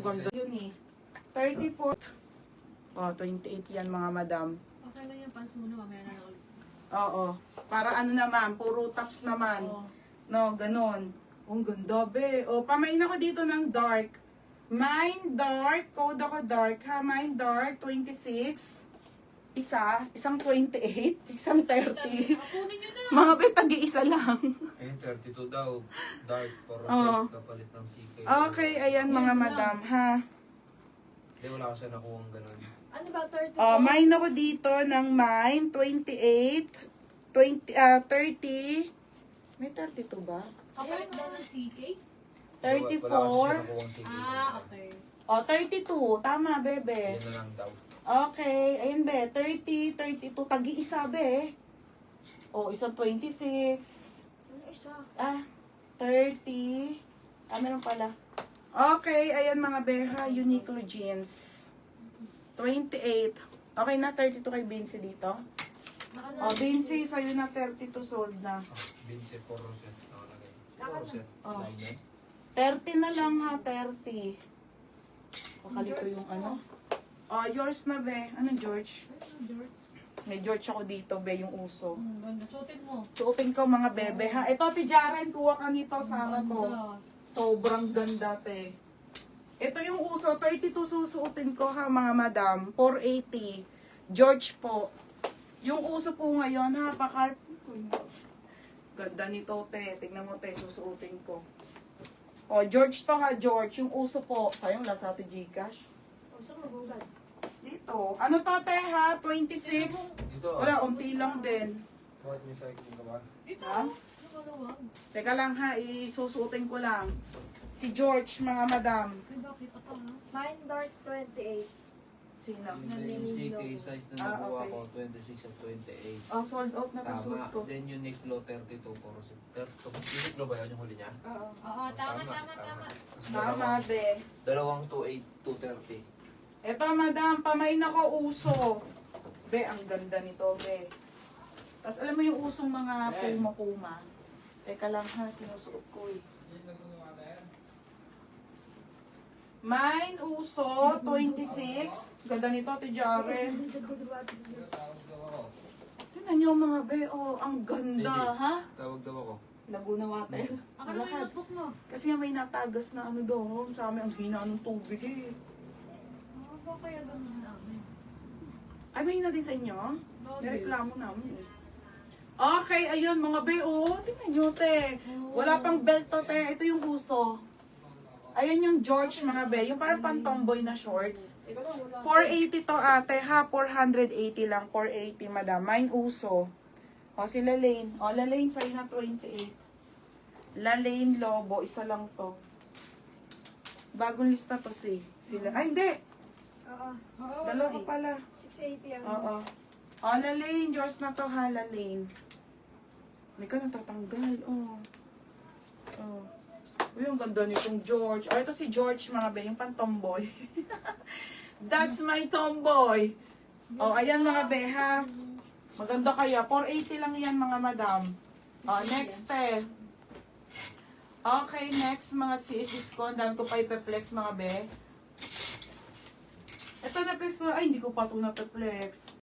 ganda yun eh. 34. Oh, 28 yan mga madam. Okay lang yung pants muna, mamaya na ulit. Oo. Para ano naman, puro tops naman. Oo. No, ganun. Oh, ang ganda be. Oh, pamain ako dito ng dark. Mine dark, code ako dark ha. Mine dark, 26. Isang 28, isang 30. Kunin nyo na. Mga be, tagi-isa lang. Ayun, 32 daw. Dark for Oo. kapalit ng CK. Okay, ayan mga madam ha. Hindi, wala kasi nakuha ang ganun. Ano ba, 30? Oh, mine ako dito ng mine, 28, 30. May 32 ba? Kapalit daw ng CK? 34. Wala kasi siya nakuha ang CK. Okay. Oh, 32. Tama, bebe. Yan na lang daw. Okay. Ayun, be. 30, 32. Tagi-isa, be. Oh, isang 26. Ano isa? 30. Meron pala. Okay. Ayan, mga beha. Uniqlo jeans. 28. Okay na, 32 kay Vinci dito. Oh, Vinci, sa'yo na 32 sold na. Vince, 4 set. Nakalagay. Saka 4 set. Oh. Line yan. 30 na lang ha, 30. Pakalito yung ano. Oh, yours na, be. Ano, George? George. May George ako dito, be, yung uso. Ganda. Suotin mo. Suotin ko mga bebe ha. Ito, ti Jaren, kuha ka nito, Sara to. Ganda. Sobrang ganda, te. Ito yung uso, 32 susuotin ko ha, mga madam. 480. George po. Yung uso po ngayon ha, pakar... Ganda nito, te. Tingnan mo, te, susuotin ko. O, George to ha, George. Yung uso po. Sayang, wala sa atin Gcash. Gusto mo, Google. Dito. Ano to, te ha? 26. Dito. Wala, unti lang din. Bakit may cycling ka ba? Dito. Ha? Nakaluwag. Teka lang ha, isusuotin ko lang. Si George, mga madam. Ay, bakit ito ha? Mine dark 28. Sino? Yung CK size na nakuha okay. ko, 26 at 28. Oh, sold out na to suit Tama. ko. Then Uniqlo 32 for set. Uniqlo ba yun yung huli niya? Oo. Oo, tama. Tama, be. Dalawang 28, 230. Eto, madam, pamain ako uso. Be, ang ganda nito, be. Tapos alam mo yung usong mga puma-puma. Teka lang ha, sinusuot ko eh. Mine uso, 26. Ganda nito, ti Jaren. Tingnan nyo mga be, oh, ang ganda, ha? Tawag daw ako. Laguna Water. Ako na yung notebook mo. Kasi may natagas na ano doon. Sa amin, ang hina ng tubig eh. Ba kaya ganun namin? Ay, may hina din sa inyo? Bakit? Nireklamo namin eh. Okay, ayun mga be, oh. Tingnan nyo, te. Wala pang belt to, te. Ito yung uso. Ayan yung George, mga be. Yung parang pang-tomboy na shorts. 480 to, ate, ha? 480 lang. 480, madam. Mine uso. O, si Lalaine. O, Lalaine, sa'yo na 28. Lalaine Lobo. Isa lang to. Bagong lista to, sila. Ay, hindi. Oo. Dalawa pala. 680 yan. Oo. O, Lalaine. Yours na to, ha, Lalaine. Hindi ka natatanggal. Oh. Oh. Uy, ang ganda nitong George. Oh, ito si George, mga be. Yung pan-tomboy. That's my tomboy. Oh, ayan mga be, ha. Maganda kaya. 480 lang yan, mga madam. Oh, next, Okay, next, mga sis ko. Ang dami ko pa ipe-flex, mga be. Ito na-flex ko. Ay, hindi ko pa ito na-flex.